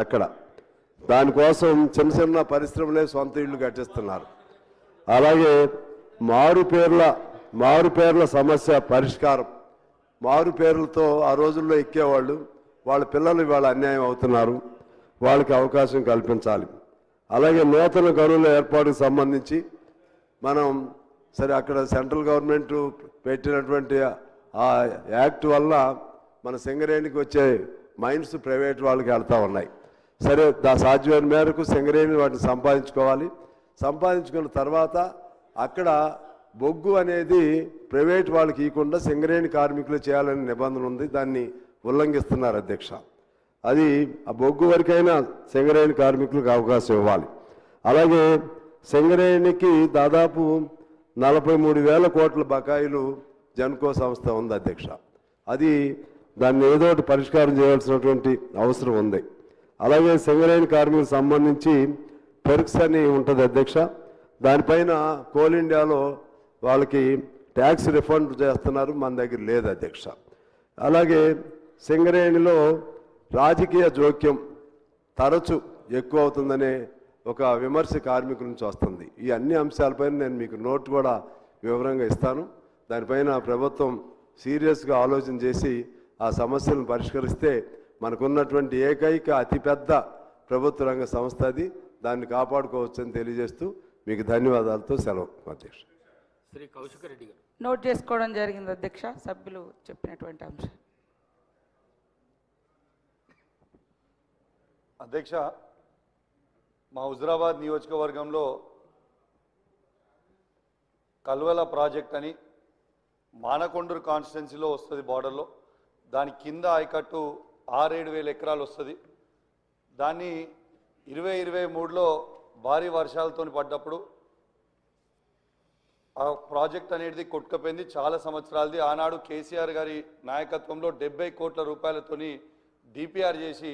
అక్కడ దానికోసం చిన్న చిన్న పరిశ్రమలే సొంత ఇళ్ళు కట్టిస్తున్నారు. అలాగే మారుపేర్ల సమస్య పరిష్కారం. మారుపేర్లతో ఆ రోజుల్లో ఎక్కేవాళ్ళు, వాళ్ళ పిల్లలు ఇవాళ అన్యాయం అవుతున్నారు, వాళ్ళకి అవకాశం కల్పించాలి. అలాగే నూతన గనుల ఏర్పాటుకు సంబంధించి మనం సరే అక్కడ సెంట్రల్ గవర్నమెంట్ పెట్టినటువంటి ఆ యాక్ట్ వల్ల మన సింగరేణికి వచ్చే మైన్స్ ప్రైవేట్ వాళ్ళకి వెళ్తూ ఉన్నాయి. సరే సాధ్యమైన మేరకు సింగరేణి వాటిని సంపాదించుకోవాలి. సంపాదించుకున్న తర్వాత అక్కడ బొగ్గు అనేది ప్రైవేట్ వాళ్ళకి ఇవ్వకుండా సింగరేణి కార్మికులు చేయాలనే నిబంధన ఉంది. దాన్ని ఉల్లంఘిస్తున్నారు అధ్యక్ష. అది ఆ బొగ్గు వరకైనా సింగరేణి కార్మికులకు అవకాశం ఇవ్వాలి. అలాగే సింగరేణికి దాదాపు 43,000 కోట్ల బకాయిలు జన్కో సంస్థ ఉంది అధ్యక్ష. అది దాన్ని ఏదో ఒకటి పరిష్కారం చేయాల్సినటువంటి అవసరం ఉంది. అలాగే సింగరేణి కార్మికులకు సంబంధించి పెర్క్స్ అని ఉంటుంది అధ్యక్ష. దానిపైన కోల్ ఇండియాలో వాళ్ళకి ట్యాక్స్ రిఫండ్ చేస్తున్నారు, మన దగ్గర లేదు అధ్యక్ష. అలాగే సింగరేణిలో రాజకీయ జోక్యం తరచు ఎక్కువ అవుతుందనే ఒక విమర్శ కార్మికుల నుంచి వస్తుంది. ఈ అన్ని అంశాలపైన నేను మీకు నోట్ కూడా వివరంగా ఇస్తాను. దానిపైన ప్రభుత్వం సీరియస్గా ఆలోచన చేసి ఆ సమస్యలను పరిష్కరిస్తే మనకున్నటువంటి ఏకైక అతిపెద్ద ప్రభుత్వ రంగ సంస్థ అది. దాన్ని కాపాడుకోవచ్చని తెలియజేస్తూ మీకు ధన్యవాదాలతో సెలవు అధ్యక్ష. శ్రీ కౌశిక్ రెడ్డి గారు నోట్ చేసుకోవడం జరిగింది అధ్యక్ష, సభ్యులు చెప్పినటువంటి అంశం. అధ్యక్ష, మా హుజరాబాద్ నియోజకవర్గంలో కల్వల ప్రాజెక్ట్ అని మానకొండూరు కాన్స్టిట్యున్సీలో వస్తుంది బార్డర్లో. దాని కింద ఆయకట్టు 6-7 ఎకరాలు వస్తుంది. దాన్ని 2023లో భారీ వర్షాలతో పడ్డప్పుడు ఆ ప్రాజెక్ట్ అనేది కొట్టుకపోయింది. చాలా సంవత్సరాలది. ఆనాడు కేసీఆర్ గారి నాయకత్వంలో 70 కోట్ల రూపాయలతోని డిపిఆర్ చేసి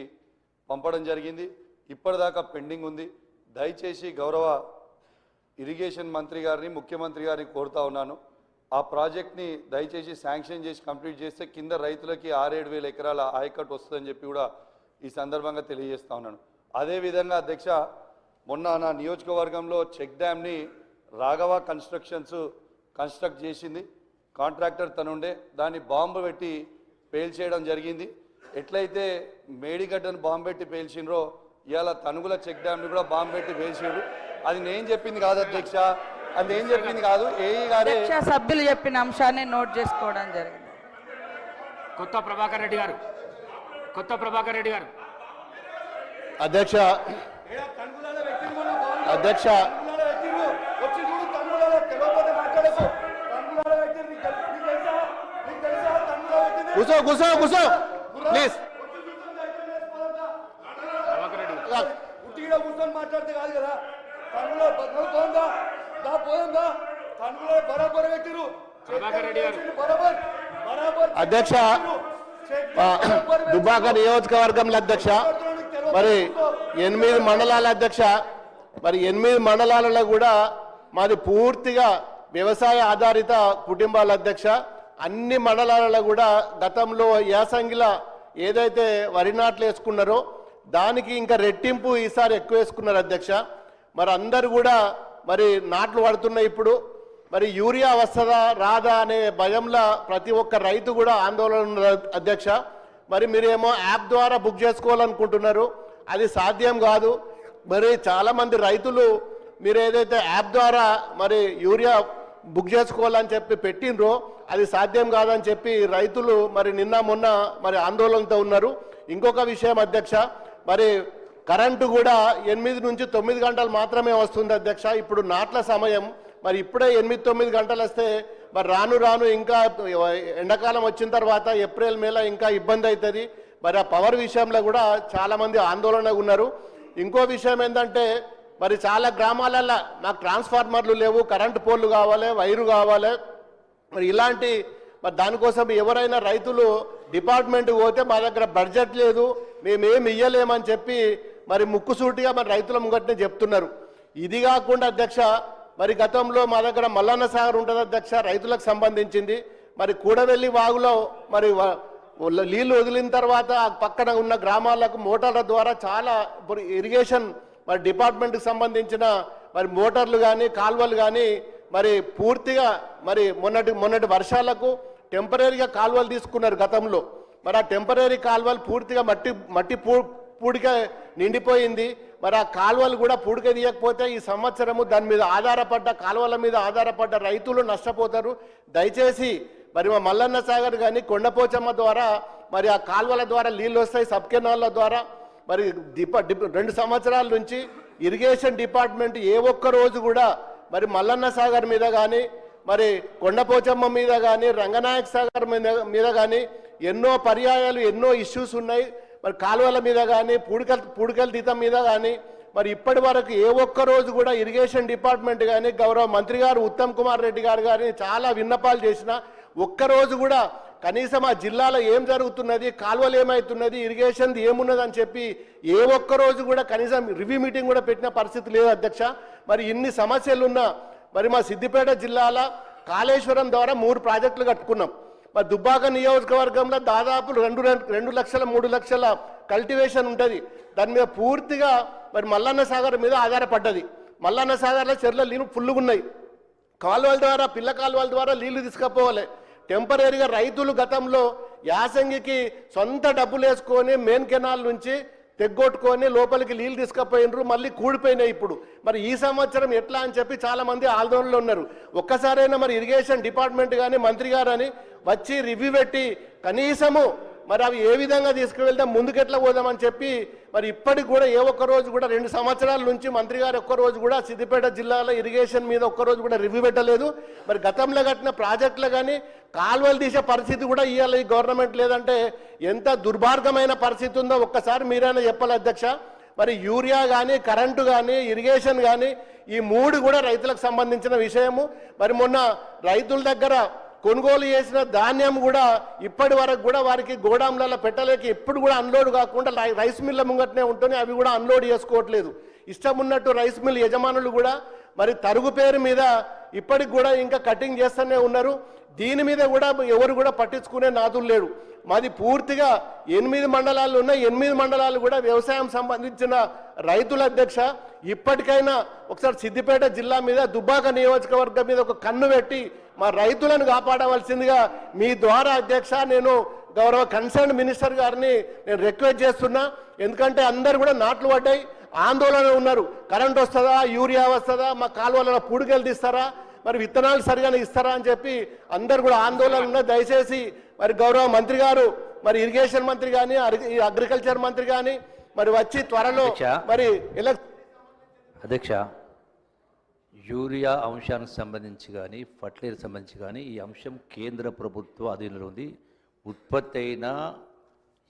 పంపడం జరిగింది. ఇప్పటిదాకా పెండింగ్ ఉంది. దయచేసి గౌరవ ఇరిగేషన్ మంత్రి గారిని, ముఖ్యమంత్రి గారిని కోరుతా ఉన్నాను, ఆ ప్రాజెక్ట్ని దయచేసి శాంక్షన్ చేసి కంప్లీట్ చేస్తే కింద రైతులకి 6-7 ఎకరాల ఆయకట్టు వస్తుందని చెప్పి కూడా ఈ సందర్భంగా తెలియజేస్తా ఉన్నాను. అదేవిధంగా అధ్యక్ష, మొన్న నా నియోజకవర్గంలో చెక్ డ్యామ్ని రాఘవ కన్స్ట్రక్ట్ చేసింది. కాంట్రాక్టర్ తనుండే దాన్ని బాంబు పెట్టి పేల్చేయడం జరిగింది. ఎట్లయితే మేడిగడ్డను బాంబు పెట్టి పేల్చిండ్రో ఇవాళ తనుగుల చెక్ డ్యామ్ని కూడా బాంబు పెట్టి పేల్చిండ్రు. అది నేను చెప్పింది కాదు అధ్యక్ష, అది నేను చెప్పింది కాదు, ఏఈ గారే సభ్యులు చెప్పిన అంశాన్ని నోట్ చేసుకోవడం జరిగింది. కొత్త ప్రభాకర్ రెడ్డి గారు అధ్యక్ష కూసో ప్లీజ్. మాట్లాడితే కాదు కదా, అధ్యక్ష, దుబ్బాక నియోజకవర్గంలో అధ్యక్ష మరి 8 మండలాల అధ్యక్ష. మరి 8 మండలాలలో కూడా మాది పూర్తిగా వ్యవసాయ ఆధారిత కుటుంబాల అధ్యక్ష. అన్ని మండలాలలో కూడా గతంలో యాసంగిలో ఏదైతే వరి నాట్లు వేసుకున్నారో దానికి ఇంకా రెట్టింపు ఈసారి ఎక్కువ వేసుకున్నారు అధ్యక్ష. మరి అందరు కూడా మరి నాట్లు పడుతున్నాయి. ఇప్పుడు మరి యూరియా వస్తుందా రాదా అనే భయంలో ప్రతి ఒక్క రైతు కూడా ఆందోళన ఉన్నారు అధ్యక్ష. మరి మీరేమో యాప్ ద్వారా బుక్ చేసుకోవాలనుకుంటున్నారు, అది సాధ్యం కాదు. మరి చాలామంది రైతులు మీరు ఏదైతే యాప్ ద్వారా మరి యూరియా బుక్ చేసుకోవాలని చెప్పి పెట్టినరో అది సాధ్యం కాదని చెప్పి రైతులు మరి నిన్న మొన్న మరి ఆందోళనతో ఉన్నారు. ఇంకొక విషయం అధ్యక్ష, మరి కరెంటు కూడా 8 నుంచి 9 గంటలు మాత్రమే వస్తుంది అధ్యక్ష. ఇప్పుడు నాట్ల సమయం, మరి ఇప్పుడే 8-9 గంటలు వస్తే మరి రాను ఇంకా ఎండాకాలం వచ్చిన తర్వాత ఏప్రిల్ మేలో ఇంకా ఇబ్బంది అవుతుంది. మరి ఆ పవర్ విషయంలో కూడా చాలామంది ఆందోళనగా ఉన్నారు. ఇంకో విషయం ఏంటంటే మరి చాలా గ్రామాలలో నాకు ట్రాన్స్ఫార్మర్లు లేవు, కరెంటు పోల్లు కావాలి, వైరు కావాలి. మరి ఇలాంటి మరి దానికోసం ఎవరైనా రైతులు డిపార్ట్మెంట్కి పోతే మా దగ్గర బడ్జెట్ లేదు, మేమేమి ఇయ్యలేమని చెప్పి మరి ముక్కుసూటిగా మరి రైతుల ముంగట్నే చెప్తున్నారు. ఇది కాకుండా అధ్యక్ష, మరి గతంలో మా దగ్గర మల్లన్న సాగర్ ఉంటుంది అధ్యక్ష, రైతులకు సంబంధించింది. మరి కూడవెల్లి వాగులో మరి నీళ్లు వదిలిన తర్వాత ఆ పక్కన ఉన్న గ్రామాలకు మోటార్ల ద్వారా చాలా ఇప్పుడు ఇరిగేషన్ మరి డిపార్ట్మెంట్కి సంబంధించిన మరి మోటార్లు కానీ కాలువలు కానీ మరి పూర్తిగా మరి మొన్నటి వర్షాలకు టెంపరీగా కాలువలు తీసుకున్నారు గతంలో. మరి ఆ టెంపరీ కాలువలు పూర్తిగా మట్టి పూడిక నిండిపోయింది. మరి ఆ కాలువలు కూడా పూడిక తీయకపోతే ఈ సంవత్సరము దాని మీద ఆధారపడ్డ కాలువల మీద ఆధారపడ్డ రైతులు నష్టపోతారు. దయచేసి మరి మా మల్లన్న సాగర్ కానీ కొండపోచమ్మ ద్వారా మరి ఆ కాలువల ద్వారా నీళ్ళు వస్తాయి, సబ్ కెనాల్ల ద్వారా. మరి 2 సంవత్సరాల నుంచి ఇరిగేషన్ డిపార్ట్మెంట్ ఏ ఒక్క రోజు కూడా మరి మల్లన్న సాగర్ మీద కానీ మరి కొండపోచమ్మ మీద కానీ రంగనాయక సాగర్ మీద కానీ ఎన్నో పర్యాయాలు ఎన్నో ఇష్యూస్ ఉన్నాయి. మరి కాలువల మీద కానీ పూడికల తీతం మీద కానీ మరి ఇప్పటి వరకు ఏ ఒక్క రోజు కూడా ఇరిగేషన్ డిపార్ట్మెంట్ కానీ గౌరవ మంత్రి గారు ఉత్తమ్ కుమార్ రెడ్డి గారు కానీ చాలా విన్నపాలు చేసిన ఒక్కరోజు కూడా కనీసం ఆ జిల్లాలో ఏం జరుగుతున్నది, కాలువలు ఏమవుతున్నది, ఇరిగేషన్ ఏమున్నది అని చెప్పి ఏ ఒక్క రోజు కూడా కనీసం రివ్యూ మీటింగ్ కూడా పెట్టిన పరిస్థితి లేదు అధ్యక్ష. మరి ఇన్ని సమస్యలున్నా మరి మా సిద్దిపేట జిల్లాలో కాళేశ్వరం ద్వారా 3 ప్రాజెక్టులు కట్టుకున్నాం. మరి దుబ్బాక నియోజకవర్గంలో దాదాపు 2 లక్షల 3 లక్షల కల్టివేషన్ ఉంటుంది. దాని మీద పూర్తిగా మరి మల్లన్న సాగర్ మీద ఆధారపడ్డది. మల్లన్న సాగర్లో చెర్ల నీళ్ళు ఫుల్లుగా ఉన్నాయి. కాలువల ద్వారా పిల్ల కాలువల ద్వారా నీళ్లు తీసుకుపోవాలి. టెంపరీగా రైతులు గతంలో యాసంగికి సొంత డబ్బులు వేసుకొని మెయిన్ కెనాల్ నుంచి తెగ్గొట్టుకొని లోపలికి నీళ్ళు తీసుకుపోయినరు, మళ్ళీ కూడిపోయినాయి ఇప్పుడు. మరి ఈ సంవత్సరం ఎట్లా అని చెప్పి చాలా మంది ఆందోళనలో ఉన్నారు. ఒక్కసారైనా మరి ఇరిగేషన్ డిపార్ట్మెంట్ కానీ మంత్రి గారు అని వచ్చి రివ్యూ పెట్టి కనీసము మరి అవి ఏ విధంగా తీసుకువెళ్తాం, ముందుకెట్లా పోదామని చెప్పి మరి ఇప్పటికి కూడా ఏ ఒక్క రోజు కూడా 2 సంవత్సరాల నుంచి మంత్రి గారు ఒక్కరోజు కూడా సిద్దిపేట జిల్లాలో ఇరిగేషన్ మీద ఒక్కరోజు కూడా రివ్యూ పెట్టలేదు. మరి గతంలో కట్టిన ప్రాజెక్టులు కానీ కాలువలు తీసే పరిస్థితి కూడా ఇవాళ ఈ గవర్నమెంట్ లేదంటే ఎంత దుర్మార్గమైన పరిస్థితి ఉందో ఒక్కసారి మీరైనా చెప్పాలి అధ్యక్ష. మరి యూరియా కానీ కరెంటు కానీ ఇరిగేషన్ కానీ ఈ 3 కూడా రైతులకు సంబంధించిన విషయము. మరి మొన్న రైతుల దగ్గర కొనుగోలు చేసిన ధాన్యం కూడా ఇప్పటి వరకు కూడా వారికి గోడాంలలో పెట్టలేక ఎప్పుడు కూడా అన్లోడ్ కాకుండా రైస్ మిల్ల ముంగటనే ఉంటూనే అవి కూడా అన్లోడ్ చేసుకోవట్లేదు. ఇష్టం ఉన్నట్టు రైస్ మిల్ యజమానులు కూడా మరి తరుగు పేరు మీద ఇప్పటికి కూడా ఇంకా కటింగ్ చేస్తూనే ఉన్నారు. దీని మీద కూడా ఎవరు కూడా పట్టించుకునే నాదులు లేడు. మాది పూర్తిగా 8 మండలాలు ఉన్నాయి. 8 మండలాలు కూడా వ్యవసాయం సంబంధించిన రైతుల అధ్యక్ష. ఇప్పటికైనా ఒకసారి సిద్దిపేట జిల్లా మీద దుబ్బాక నియోజకవర్గం మీద ఒక కన్ను పెట్టి మా రైతులను కాపాడవలసిందిగా మీ ద్వారా అధ్యక్ష నేను గౌరవ కన్సర్న్ మినిస్టర్ గారిని నేను రిక్వెస్ట్ చేస్తున్నా. ఎందుకంటే అందరు కూడా నాట్లు పడ్డాయి, ఆందోళన ఉన్నారు. కరెంట్ వస్తుందా, యూరియా వస్తుందా, మా కాలువలలో పూడికలు తీస్తారా, మరి విత్తనాలు సరిగానే ఇస్తారా అని చెప్పి అందరు కూడా ఆందోళన ఉన్నారు. దయచేసి మరి గౌరవ మంత్రి గారు మరి ఇరిగేషన్ మంత్రి కానీ అగ్రికల్చర్ మంత్రి కానీ మరి వచ్చి త్వరలో మరి అధ్యక్ష యూరియా అంశానికి సంబంధించి కానీ ఫర్టిలైజర్ సంబంధించి కానీ ఈ అంశం కేంద్ర ప్రభుత్వ అధీనంలో ఉంది. ఉత్పత్తి అయినా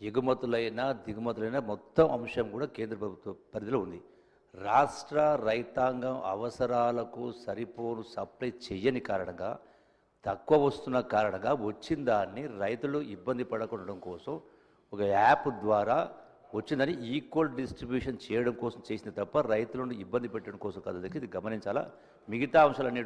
ఎగుమతులైనా దిగుమతులైనా మొత్తం అంశం కూడా కేంద్ర ప్రభుత్వ పరిధిలో ఉంది. రాష్ట్ర రైతాంగం అవసరాలకు సరిపోను సప్లై చేయని కారణంగా తక్కువ వస్తున్న కారణంగా వచ్చిన దాన్ని రైతులు ఇబ్బంది పడకుండా కోసం ఒక యాప్ ద్వారా వచ్చిందని ఈక్వల్ డిస్ట్రిబ్యూషన్ చేయడం కోసం చేసింది తప్ప రైతులను ఇబ్బంది పెట్టడం కోసం కాదు. ఇది గమనించాలా. మిగతా అంశాలు అనేటువంటి